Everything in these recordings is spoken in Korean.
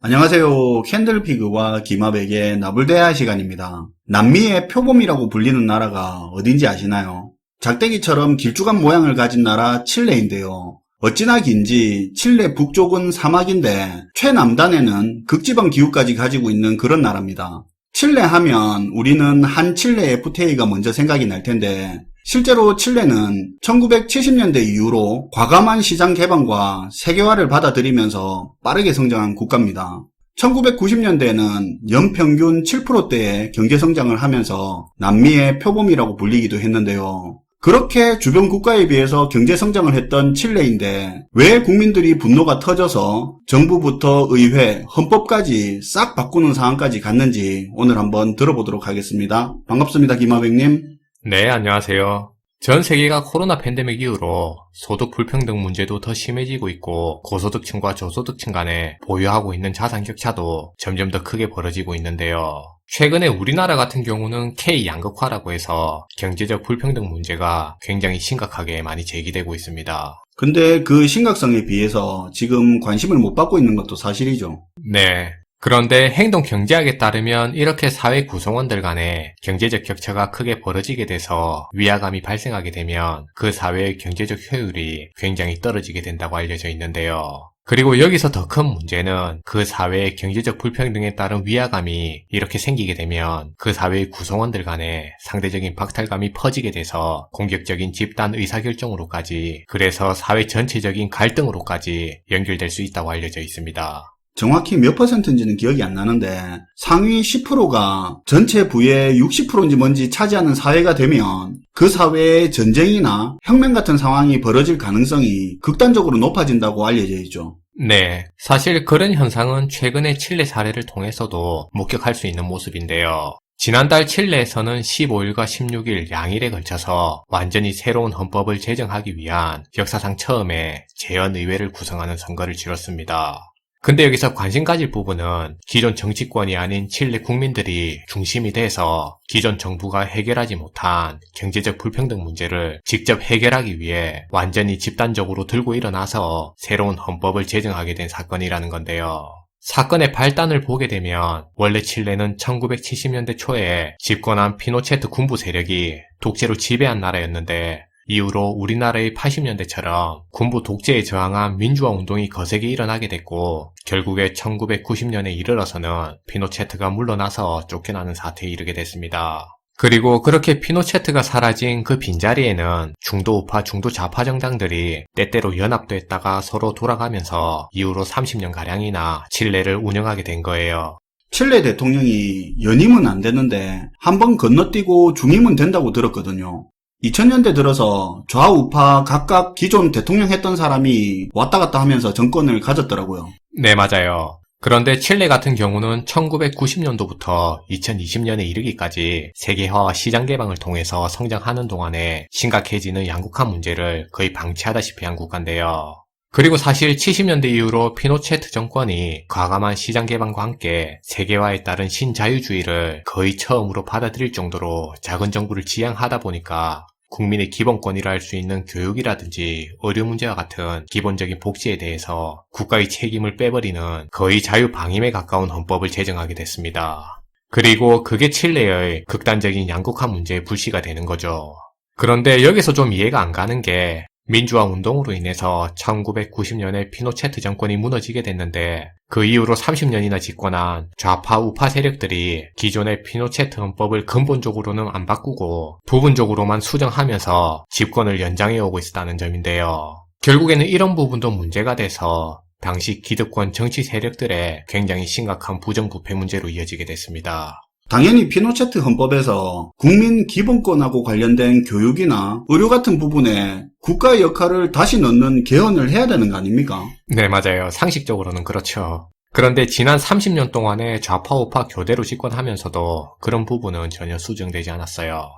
안녕하세요. 캔들피그와 기마백의 나불대화 시간입니다. 남미의 표범이라고 불리는 나라가 어딘지 아시나요? 작대기처럼 길쭉한 모양을 가진 나라 칠레인데요. 어찌나 긴지 칠레 북쪽은 사막인데 최남단에는 극지방 기후까지 가지고 있는 그런 나라입니다. 칠레 하면 우리는 한 칠레 FTA가 먼저 생각이 날 텐데 실제로 칠레는 1970년대 이후로 과감한 시장 개방과 세계화를 받아들이면서 빠르게 성장한 국가입니다. 1990년대에는 연평균 7%대의 경제성장을 하면서 남미의 표범이라고 불리기도 했는데요. 그렇게 주변 국가에 비해서 경제성장을 했던 칠레인데 왜 국민들이 분노가 터져서 정부부터 의회, 헌법까지 싹 바꾸는 상황까지 갔는지 오늘 한번 들어보도록 하겠습니다. 반갑습니다, 김하백님. 네, 안녕하세요. 전 세계가 코로나 팬데믹 이후로 소득 불평등 문제도 더 심해지고 있고 고소득층과 저소득층 간에 보유하고 있는 자산 격차도 점점 더 크게 벌어지고 있는데요. 최근에 우리나라 같은 경우는 K양극화라고 해서 경제적 불평등 문제가 굉장히 심각하게 많이 제기되고 있습니다. 근데 그 심각성에 비해서 지금 관심을 못 받고 있는 것도 사실이죠. 네. 그런데 행동경제학에 따르면 이렇게 사회 구성원들 간에 경제적 격차가 크게 벌어지게 돼서 위화감이 발생하게 되면 그 사회의 경제적 효율이 굉장히 떨어지게 된다고 알려져 있는데요. 그리고 여기서 더 큰 문제는 그 사회의 경제적 불평등에 따른 위화감이 이렇게 생기게 되면 그 사회의 구성원들 간에 상대적인 박탈감이 퍼지게 돼서 공격적인 집단 의사결정으로까지, 그래서 사회 전체적인 갈등으로까지 연결될 수 있다고 알려져 있습니다. 정확히 몇 퍼센트인지는 기억이 안 나는데 상위 10%가 전체 부의 60%인지 뭔지 차지하는 사회가 되면 그 사회에 전쟁이나 혁명 같은 상황이 벌어질 가능성이 극단적으로 높아진다고 알려져 있죠. 네, 사실 그런 현상은 최근의 칠레 사례를 통해서도 목격할 수 있는 모습인데요. 지난달 칠레에서는 15일과 16일 양일에 걸쳐서 완전히 새로운 헌법을 제정하기 위한 역사상 처음에 재헌의회를 구성하는 선거를 치렀습니다. 근데 여기서 관심 가질 부분은 기존 정치권이 아닌 칠레 국민들이 중심이 돼서 기존 정부가 해결하지 못한 경제적 불평등 문제를 직접 해결하기 위해 완전히 집단적으로 들고 일어나서 새로운 헌법을 제정하게 된 사건이라는 건데요. 사건의 발단을 보게 되면 원래 칠레는 1970년대 초에 집권한 피노체트 군부 세력이 독재로 지배한 나라였는데 이후로 우리나라의 80년대처럼 군부 독재에 저항한 민주화 운동이 거세게 일어나게 됐고 결국에 1990년에 이르러서는 피노체트가 물러나서 쫓겨나는 사태에 이르게 됐습니다. 그리고 그렇게 피노체트가 사라진 그 빈자리에는 중도우파 중도좌파 정당들이 때때로 연합됐다가 서로 돌아가면서 이후로 30년가량이나 칠레를 운영하게 된 거예요. 칠레 대통령이 연임은 안 되는데 한번 건너뛰고 중임은 된다고 들었거든요. 2000년대 들어서 좌우파 각각 기존 대통령 했던 사람이 왔다 갔다 하면서 정권을 가졌더라고요. 네, 맞아요. 그런데 칠레 같은 경우는 1990년도부터 2020년에 이르기까지 세계화와 시장 개방을 통해서 성장하는 동안에 심각해지는 양극화 문제를 거의 방치하다시피 한 국가인데요. 그리고 사실 70년대 이후로 피노체트 정권이 과감한 시장 개방과 함께 세계화에 따른 신자유주의를 거의 처음으로 받아들일 정도로 작은 정부를 지향하다 보니까 국민의 기본권이라 할 수 있는 교육이라든지 의료 문제와 같은 기본적인 복지에 대해서 국가의 책임을 빼버리는 거의 자유방임에 가까운 헌법을 제정하게 됐습니다. 그리고 그게 칠레의 극단적인 양극화 문제의 불씨가 되는 거죠. 그런데 여기서 좀 이해가 안 가는 게 민주화 운동으로 인해서 1990년에 피노체트 정권이 무너지게 됐는데 그 이후로 30년이나 집권한 좌파 우파 세력들이 기존의 피노체트 헌법을 근본적으로는 안 바꾸고 부분적으로만 수정하면서 집권을 연장해오고 있었다는 점인데요. 결국에는 이런 부분도 문제가 돼서 당시 기득권 정치 세력들의 굉장히 심각한 부정부패 문제로 이어지게 됐습니다. 당연히 피노체트 헌법에서 국민 기본권하고 관련된 교육이나 의료 같은 부분에 국가의 역할을 다시 넣는 개헌을 해야 되는 거 아닙니까? 네, 맞아요. 상식적으로는 그렇죠. 그런데 지난 30년 동안에 좌파 우파 교대로 집권하면서도 그런 부분은 전혀 수정되지 않았어요.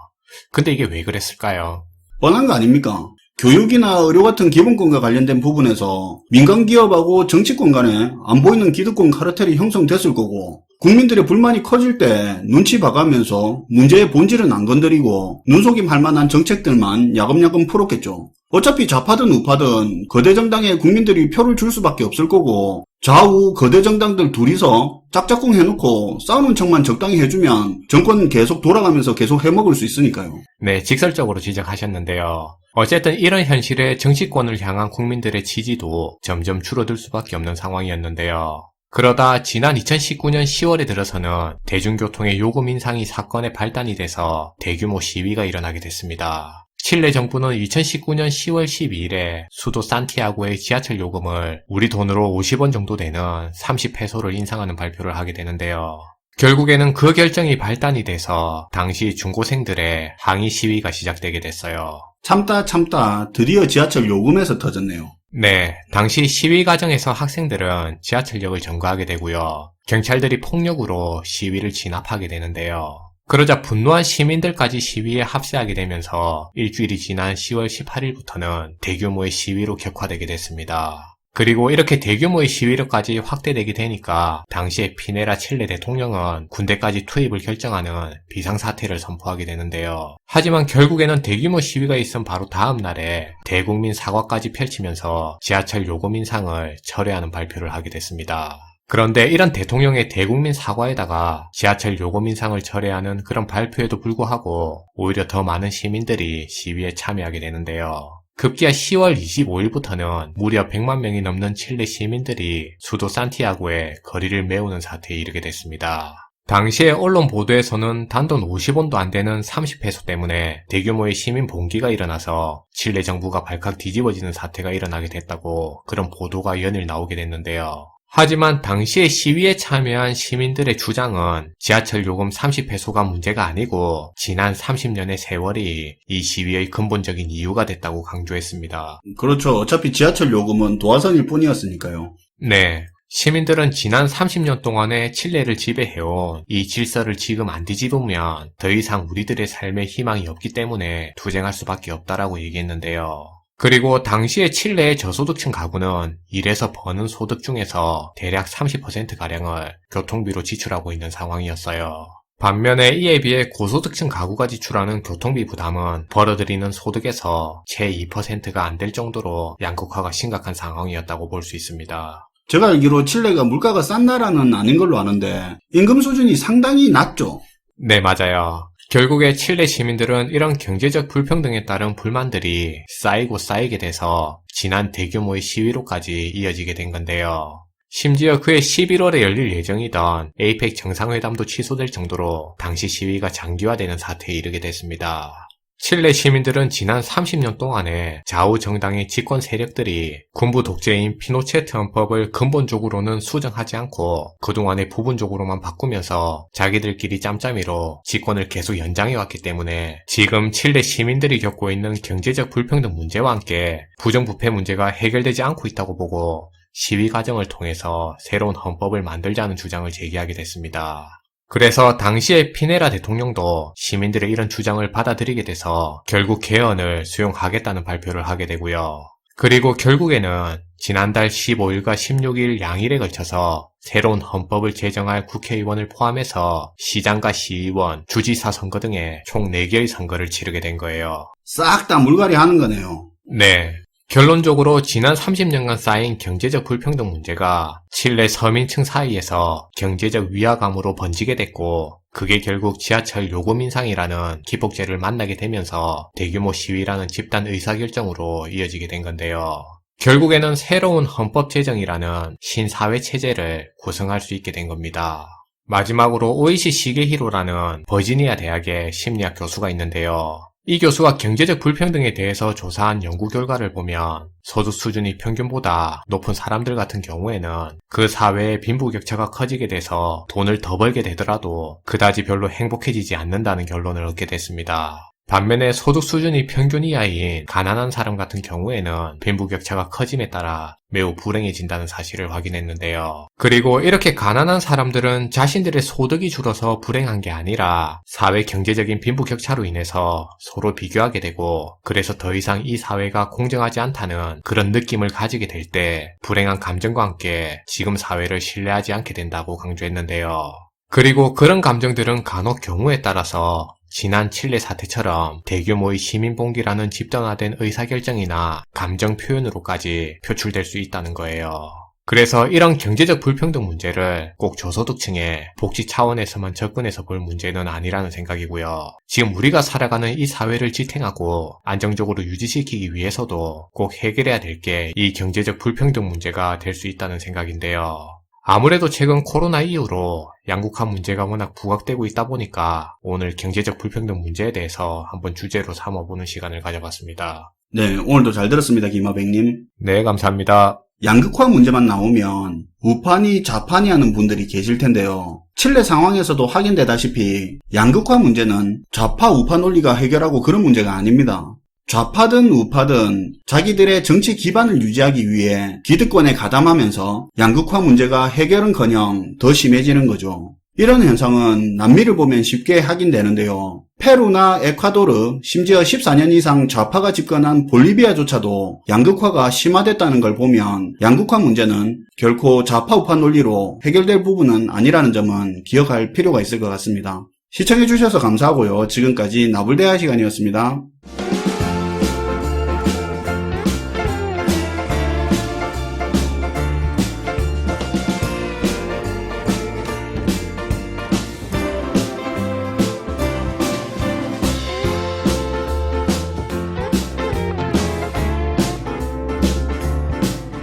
근데 이게 왜 그랬을까요? 뻔한 거 아닙니까? 교육이나 의료 같은 기본권과 관련된 부분에서 민간 기업하고 정치권 간에 안 보이는 기득권 카르텔이 형성됐을 거고 국민들의 불만이 커질 때 눈치 봐가면서 문제의 본질은 안 건드리고 눈속임 할 만한 정책들만 야금야금 풀었겠죠. 어차피 좌파든 우파든 거대 정당에 국민들이 표를 줄 수밖에 없을 거고 좌우 거대 정당들 둘이서 짝짝꿍 해놓고 싸우는 척만 적당히 해주면 정권 계속 돌아가면서 계속 해먹을 수 있으니까요. 네, 직설적으로 지적하셨는데요. 어쨌든 이런 현실에 정치권을 향한 국민들의 지지도 점점 줄어들 수밖에 없는 상황이었는데요. 그러다 지난 2019년 10월에 들어서는 대중교통의 요금 인상이 사건의 발단이 돼서 대규모 시위가 일어나게 됐습니다. 칠레 정부는 2019년 10월 12일에 수도 산티아고의 지하철 요금을 우리 돈으로 50원 정도 되는 30페소를 인상하는 발표를 하게 되는데요. 결국에는 그 결정이 발단이 돼서 당시 중고생들의 항의 시위가 시작되게 됐어요. 참다 드디어 지하철 요금에서 터졌네요. 네, 당시 시위 과정에서 학생들은 지하철역을 점거하게 되고요. 경찰들이 폭력으로 시위를 진압하게 되는데요. 그러자 분노한 시민들까지 시위에 합세하게 되면서 일주일이 지난 10월 18일부터는 대규모의 시위로 격화되게 됐습니다. 그리고 이렇게 대규모의 시위로까지 확대되게 되니까 당시에 피네라 칠레 대통령은 군대까지 투입을 결정하는 비상사태를 선포하게 되는데요. 하지만 결국에는 대규모 시위가 있은 바로 다음 날에 대국민 사과까지 펼치면서 지하철 요금 인상을 철회하는 발표를 하게 됐습니다. 그런데 이런 대통령의 대국민 사과에다가 지하철 요금 인상을 철회하는 그런 발표에도 불구하고 오히려 더 많은 시민들이 시위에 참여하게 되는데요. 급기야 10월 25일부터는 무려 100만 명이 넘는 칠레 시민들이 수도 산티아고에 거리를 메우는 사태에 이르게 됐습니다. 당시의 언론 보도에서는 단돈 50원도 안 되는 30페소 때문에 대규모의 시민 봉기가 일어나서 칠레 정부가 발칵 뒤집어지는 사태가 일어나게 됐다고 그런 보도가 연일 나오게 됐는데요. 하지만 당시에 시위에 참여한 시민들의 주장은 지하철 요금 30페소가 문제가 아니고 지난 30년의 세월이 이 시위의 근본적인 이유가 됐다고 강조했습니다. 그렇죠. 어차피 지하철 요금은 도화선일 뿐이었으니까요. 네. 시민들은 지난 30년 동안에 칠레를 지배해온 이 질서를 지금 안 뒤집으면 더 이상 우리들의 삶에 희망이 없기 때문에 투쟁할 수밖에 없다라고 얘기했는데요. 그리고 당시에 칠레의 저소득층 가구는 일해서 버는 소득 중에서 대략 30%가량을 교통비로 지출하고 있는 상황이었어요. 반면에 이에 비해 고소득층 가구가 지출하는 교통비 부담은 벌어들이는 소득에서 채 2%가 안 될 정도로 양극화가 심각한 상황이었다고 볼 수 있습니다. 제가 알기로 칠레가 물가가 싼 나라는 아닌 걸로 아는데 임금 수준이 상당히 낮죠. 네, 맞아요. 결국에 칠레 시민들은 이런 경제적 불평등에 따른 불만들이 쌓이고 쌓이게 돼서 지난 대규모의 시위로까지 이어지게 된 건데요. 심지어 그해 11월에 열릴 예정이던 에이펙 정상회담도 취소될 정도로 당시 시위가 장기화되는 사태에 이르게 됐습니다. 칠레 시민들은 지난 30년 동안에 좌우 정당의 집권 세력들이 군부 독재인 피노체트 헌법을 근본적으로는 수정하지 않고 그동안에 부분적으로만 바꾸면서 자기들끼리 짬짬이로 집권을 계속 연장해왔기 때문에 지금 칠레 시민들이 겪고 있는 경제적 불평등 문제와 함께 부정부패 문제가 해결되지 않고 있다고 보고 시위 과정을 통해서 새로운 헌법을 만들자는 주장을 제기하게 됐습니다. 그래서 당시에 피네라 대통령도 시민들의 이런 주장을 받아들이게 돼서 결국 개헌을 수용하겠다는 발표를 하게 되고요. 그리고 결국에는 지난달 15일과 16일 양일에 걸쳐서 새로운 헌법을 제정할 국회의원을 포함해서 시장과 시의원, 주지사 선거 등의 총 4개의 선거를 치르게 된 거예요. 싹 다 물갈이 하는 거네요. 네. 결론적으로 지난 30년간 쌓인 경제적 불평등 문제가 칠레 서민층 사이에서 경제적 위화감으로 번지게 됐고 그게 결국 지하철 요금 인상이라는 기폭제를 만나게 되면서 대규모 시위라는 집단 의사결정으로 이어지게 된 건데요. 결국에는 새로운 헌법 제정이라는 신사회 체제를 구성할 수 있게 된 겁니다. 마지막으로 오이시 시게히로라는 버지니아 대학의 심리학 교수가 있는데요. 이 교수가 경제적 불평등에 대해서 조사한 연구 결과를 보면 소득 수준이 평균보다 높은 사람들 같은 경우에는 그 사회의 빈부격차가 커지게 돼서 돈을 더 벌게 되더라도 그다지 별로 행복해지지 않는다는 결론을 얻게 됐습니다. 반면에 소득 수준이 평균 이하인 가난한 사람 같은 경우에는 빈부격차가 커짐에 따라 매우 불행해진다는 사실을 확인했는데요. 그리고 이렇게 가난한 사람들은 자신들의 소득이 줄어서 불행한 게 아니라 사회 경제적인 빈부격차로 인해서 서로 비교하게 되고 그래서 더 이상 이 사회가 공정하지 않다는 그런 느낌을 가지게 될 때 불행한 감정과 함께 지금 사회를 신뢰하지 않게 된다고 강조했는데요. 그리고 그런 감정들은 간혹 경우에 따라서 지난 칠레 사태처럼 대규모의 시민봉기라는 집단화된 의사결정이나 감정 표현으로까지 표출될 수 있다는 거예요. 그래서 이런 경제적 불평등 문제를 꼭 저소득층의 복지 차원에서만 접근해서 볼 문제는 아니라는 생각이고요. 지금 우리가 살아가는 이 사회를 지탱하고 안정적으로 유지시키기 위해서도 꼭 해결해야 될 게 이 경제적 불평등 문제가 될 수 있다는 생각인데요. 아무래도 최근 코로나 이후로 양극화 문제가 워낙 부각되고 있다 보니까 오늘 경제적 불평등 문제에 대해서 한번 주제로 삼아보는 시간을 가져봤습니다. 네, 오늘도 잘 들었습니다, 김하백님. 네, 감사합니다. 양극화 문제만 나오면 우파니 좌파니 하는 분들이 계실 텐데요. 칠레 상황에서도 확인되다시피 양극화 문제는 좌파 우파 논리가 해결하고 그런 문제가 아닙니다. 좌파든 우파든 자기들의 정치 기반을 유지하기 위해 기득권에 가담하면서 양극화 문제가 해결은커녕 더 심해지는 거죠. 이런 현상은 남미를 보면 쉽게 확인되는데요. 페루나 에콰도르, 심지어 14년 이상 좌파가 집권한 볼리비아조차도 양극화가 심화됐다는 걸 보면 양극화 문제는 결코 좌파 우파 논리로 해결될 부분은 아니라는 점은 기억할 필요가 있을 것 같습니다. 시청해주셔서 감사하고요. 지금까지 나불대화 시간이었습니다.